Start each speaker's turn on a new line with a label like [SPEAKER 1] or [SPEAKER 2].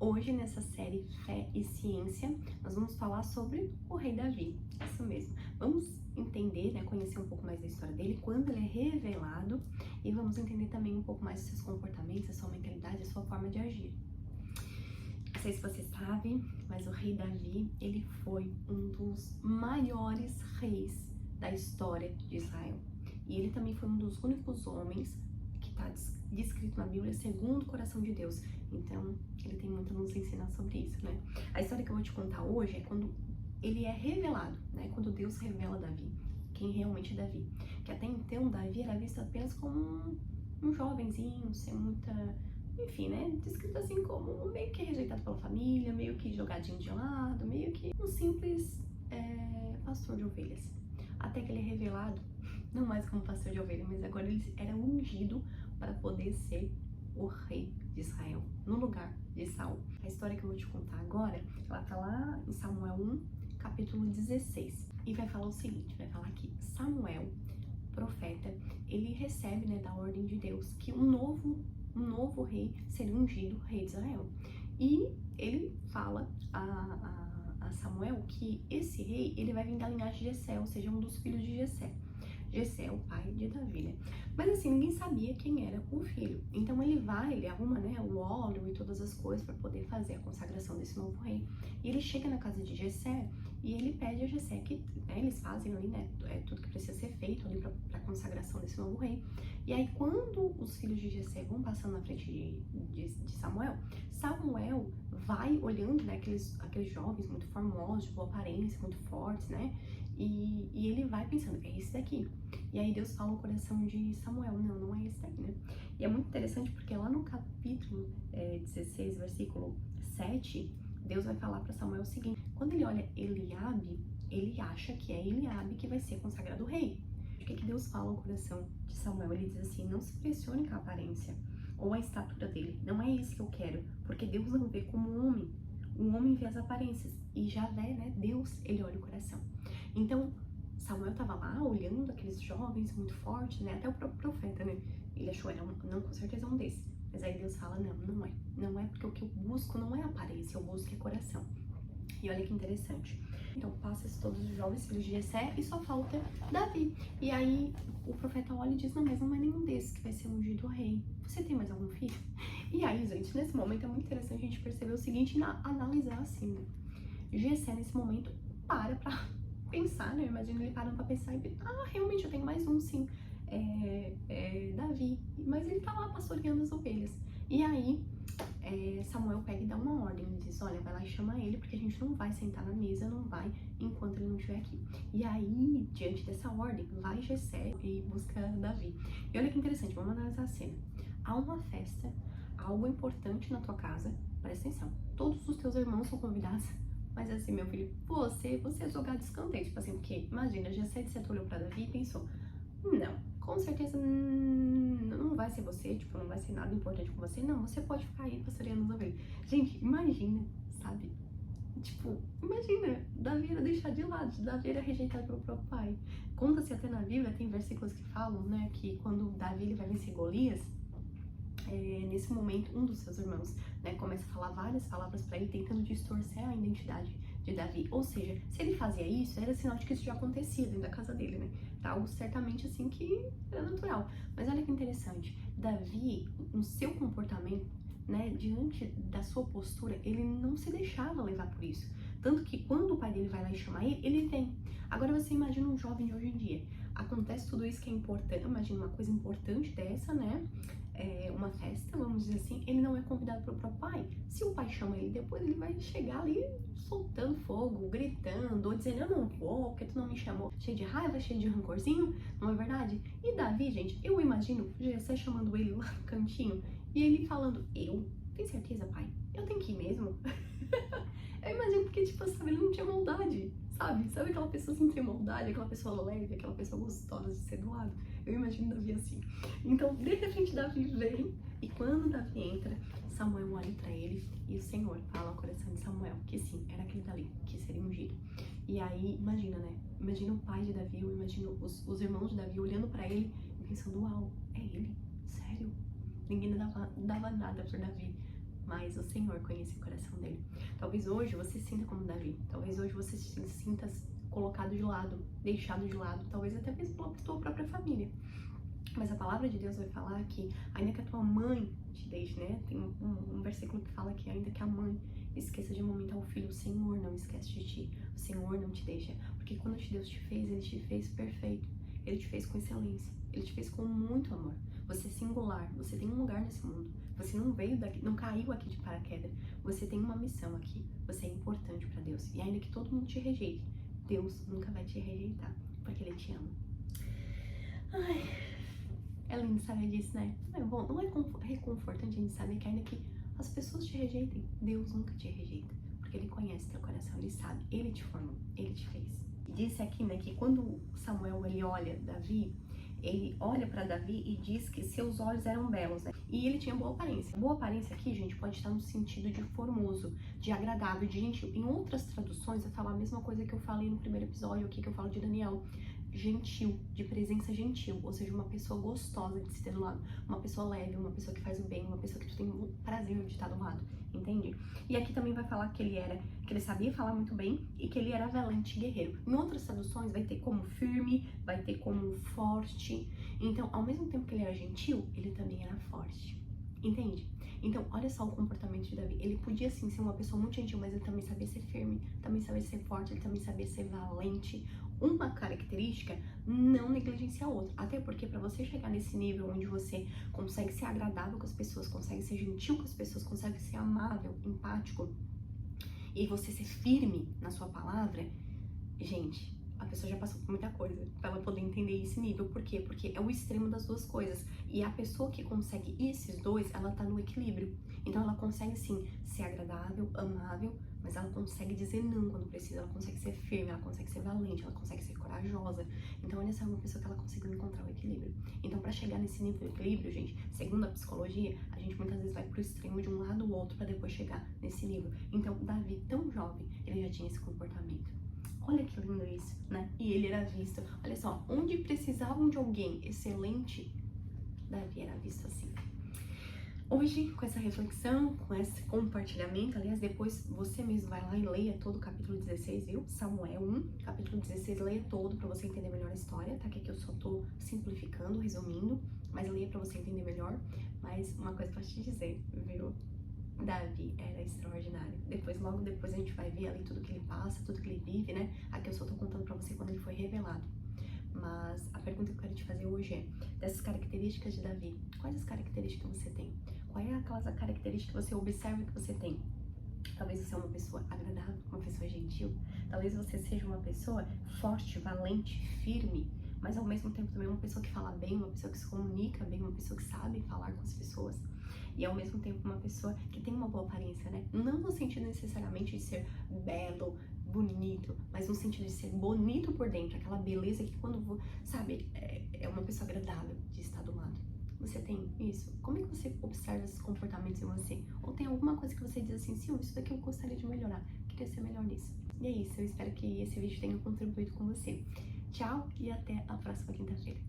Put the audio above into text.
[SPEAKER 1] Hoje, nessa série Fé e Ciência, nós vamos falar sobre o rei Davi, isso mesmo. Vamos entender, conhecer um pouco mais da história dele, quando ele é revelado, e vamos entender também um pouco mais dos seus comportamentos, a sua mentalidade, a sua forma de agir. Não sei se você sabe, mas o rei Davi, ele foi um dos maiores reis da história de Israel. E ele também foi um dos únicos homens que está descrito na Bíblia segundo o coração de Deus. Então, ele tem muito a nos ensinar sobre isso, né? A história que eu vou te contar hoje é quando ele é revelado, né? Quando Deus revela Davi, quem realmente é Davi. Que até então, Davi era visto apenas como um jovenzinho, sem muita... Enfim, né? Descrito assim como meio que rejeitado pela família, meio que jogadinho de lado, meio que um simples pastor de ovelhas. Até que ele é revelado, não mais como pastor de ovelhas, mas agora ele era ungido para poder ser o rei de Israel, no lugar de Saul. A história que eu vou te contar agora, ela tá lá em Samuel 1, capítulo 16. E vai falar o seguinte, vai falar que Samuel, profeta, ele recebe, da ordem de Deus, que um novo rei seria ungido rei de Israel. E ele fala a Samuel que esse rei, ele vai vir da linhagem de Jessé, ou seja, um dos filhos de Jessé. Jessé é o pai de Davi, né? Mas assim, ninguém sabia quem era o filho. Então ele arruma, o óleo e todas as coisas para poder fazer a consagração desse novo rei. E ele chega na casa de Jessé e ele pede a Jessé que, eles fazem ali, tudo que precisa ser feito ali para a consagração desse novo rei. E aí quando os filhos de Jessé vão passando na frente de Samuel, Samuel vai olhando, aqueles jovens muito formosos, de boa aparência, muito fortes, e ele vai pensando, é esse daqui. E aí Deus fala no coração de Samuel, não é esse daqui, E é muito interessante porque lá no capítulo 16, versículo 7, Deus vai falar para Samuel o seguinte: quando ele olha Eliabe, ele acha que é Eliabe que vai ser consagrado rei. O que Deus fala no coração de Samuel? Ele diz assim: não se impressione com a aparência ou a estatura dele, não é isso que eu quero, porque Deus não vê como um homem. O homem vê as aparências e Javé, Deus, ele olha o coração. Então, Samuel estava lá olhando aqueles jovens muito fortes, até o próprio profeta, ele achou, não, com certeza um desses. Mas aí Deus fala, não é porque o que eu busco não é aparência, eu busco é coração. E olha que interessante. Então, passa-se todos os jovens filhos de Jessé e só falta Davi. E aí o profeta olha e diz, mas não é nenhum desses que vai ser ungido rei. Você tem mais algum filho? E aí, gente, nesse momento é muito interessante a gente perceber o seguinte e analisar assim, Jessé, nesse momento, para pensar, Imagina ele parando pra pensar e realmente eu tenho mais um, sim, Davi. Mas ele tá lá pastoreando as ovelhas. E aí, Samuel pega e dá uma ordem, ele diz, olha, vai lá e chama ele, porque a gente não vai sentar na mesa, não vai, enquanto ele não estiver aqui. E aí, diante dessa ordem, vai Jessé e busca Davi. E olha que interessante, vamos analisar a cena. Há uma festa, algo importante na tua casa, presta atenção, todos os teus irmãos são convidados, mas assim, meu filho, você é jogado de escanteio, tipo assim, porque imagina, Jessé de certo olhou pra Davi e pensou, não, com certeza não vai ser você, não vai ser nada importante com você, não, você pode ficar aí pastoreando as ovelhas. Gente, imagina, sabe? Imagina, Davi era deixado de lado, Davi era rejeitado pelo próprio pai. Conta-se até na Bíblia, tem versículos que falam, que quando Davi ele vai vencer Golias, nesse momento, um dos seus irmãos, começa a falar várias palavras para ele, tentando distorcer a identidade de Davi. Ou seja, se ele fazia isso, era sinal de que isso já acontecia dentro da casa dele, Algo certamente assim que era natural. Mas olha que interessante, Davi, no seu comportamento, diante da sua postura, ele não se deixava levar por isso. Tanto que quando o pai dele vai lá e chama ele vem. Agora você imagina um jovem de hoje em dia. Acontece tudo isso que é importante, imagina uma coisa importante dessa, uma festa, vamos dizer assim, ele não é convidado pelo próprio pai. Se o pai chama ele depois, ele vai chegar ali soltando fogo, gritando, ou dizendo, eu não vou, porque tu não me chamou, cheio de raiva, cheio de rancorzinho, não é verdade? E Davi, gente, eu imagino Jessé chamando ele lá no cantinho, e ele falando, tem certeza, pai? Eu tenho que ir mesmo? Eu imagino porque, sabe, ele não tinha maldade, sabe? Sabe aquela pessoa sem ter maldade, aquela pessoa leve, aquela pessoa gostosa de ser do lado? Eu imagino Davi assim. Então, de repente, Davi vem, e quando Davi entra, Samuel olha pra ele, e o Senhor fala ao coração de Samuel que sim, era aquele dali, que seria ungido. E aí, imagina, Imagina o pai de Davi, eu imagino os irmãos de Davi olhando pra ele e pensando, uau, é ele? Sério? Ninguém dava nada por Davi. mas o Senhor conhecia o coração dele. Talvez hoje você se sinta como Davi, talvez hoje você se sinta colocado de lado, deixado de lado, talvez até mesmo pela tua própria família. Mas a palavra de Deus vai falar que ainda que a tua mãe te deixe, né? Tem um versículo que fala que ainda que a mãe esqueça de amamentar o filho, o Senhor não esquece de ti, o Senhor não te deixa. Porque quando Deus te fez, Ele te fez perfeito, Ele te fez com excelência, Ele te fez com muito amor. Você é singular, você tem um lugar nesse mundo, você não veio daqui, não caiu aqui de paraquedas, você tem uma missão aqui, você é importante para Deus. E ainda que todo mundo te rejeite, Deus nunca vai te rejeitar, porque Ele te ama. Ai, é lindo saber disso, né? Não é bom, não é reconfortante a gente saber que ainda que as pessoas te rejeitem, Deus nunca te rejeita, porque Ele conhece teu coração, Ele sabe, Ele te formou, Ele te fez. E disse aqui, né, que quando Samuel, ele olha Davi, ele olha para Davi e diz que seus olhos eram belos, né? E ele tinha boa aparência. Boa aparência aqui, gente, pode estar no sentido de formoso, de agradável, de gentil. Em outras traduções, eu falo a mesma coisa que eu falei no primeiro episódio aqui, que eu falo de Daniel. Gentil, de presença gentil, ou seja, uma pessoa gostosa de se ter do lado, uma pessoa leve, uma pessoa que faz o bem, uma pessoa que tu tem o prazer de estar do lado, entende? E aqui também vai falar que ele sabia falar muito bem e que ele era valente guerreiro. Em outras traduções vai ter como firme, vai ter como forte. Então, ao mesmo tempo que ele era gentil, ele também era forte, entende? Então, olha só o comportamento de Davi. Ele podia, sim, ser uma pessoa muito gentil, mas ele também sabia ser firme, também sabia ser forte, ele também sabia ser valente. Uma característica não negligencia a outra. Até porque para você chegar nesse nível onde você consegue ser agradável com as pessoas, consegue ser gentil com as pessoas, consegue ser amável, empático, e você ser firme na sua palavra, gente, a pessoa já passou por muita coisa pra ela poder entender esse nível. Por quê? Porque é o extremo das duas coisas. E a pessoa que consegue esses dois, ela tá no equilíbrio. Então ela consegue sim ser agradável, amável, mas ela consegue dizer não quando precisa, ela consegue ser firme, ela consegue ser valente, ela consegue ser corajosa. Então essa é uma pessoa que ela conseguiu encontrar o equilíbrio. Então pra chegar nesse nível de equilíbrio, gente, segundo a psicologia, a gente muitas vezes vai pro extremo de um lado ou outro pra depois chegar nesse nível. Então Davi, tão jovem, ele já tinha esse comportamento. Olha que lindo isso, né? E ele era visto, olha só, onde precisavam de alguém excelente, Davi era visto assim. Hoje, com essa reflexão, com esse compartilhamento, aliás, depois você mesmo vai lá e leia todo o capítulo 16, viu? Samuel 1, capítulo 16, leia todo pra você entender melhor a história, tá? Que aqui eu só tô simplificando, resumindo, mas leia pra você entender melhor. Mas uma coisa pra te dizer, viu? Davi era extraordinário. Logo depois a gente vai ver ali tudo que ele passa, tudo que ele vive, né? Aqui eu só tô contando pra você quando ele foi revelado. Mas a pergunta que eu quero te fazer hoje é, dessas características de Davi, quais as características você tem? Qual é aquela característica que você observa que você tem? Talvez você é uma pessoa agradável, uma pessoa gentil. Talvez você seja uma pessoa forte, valente, firme, mas ao mesmo tempo também uma pessoa que fala bem, uma pessoa que se comunica bem, uma pessoa que sabe falar com as pessoas. E ao mesmo tempo uma pessoa que tem uma boa aparência, né? Não no sentido necessariamente de ser belo, bonito, mas no sentido de ser bonito por dentro, aquela beleza que quando, sabe, é uma pessoa agradável de estar do lado. Você tem isso? Como é que você observa esses comportamentos em você? Ou tem alguma coisa que você diz assim, sim, isso daqui eu gostaria de melhorar, queria ser melhor nisso. E é isso, eu espero que esse vídeo tenha contribuído com você. Tchau e até a próxima quinta-feira.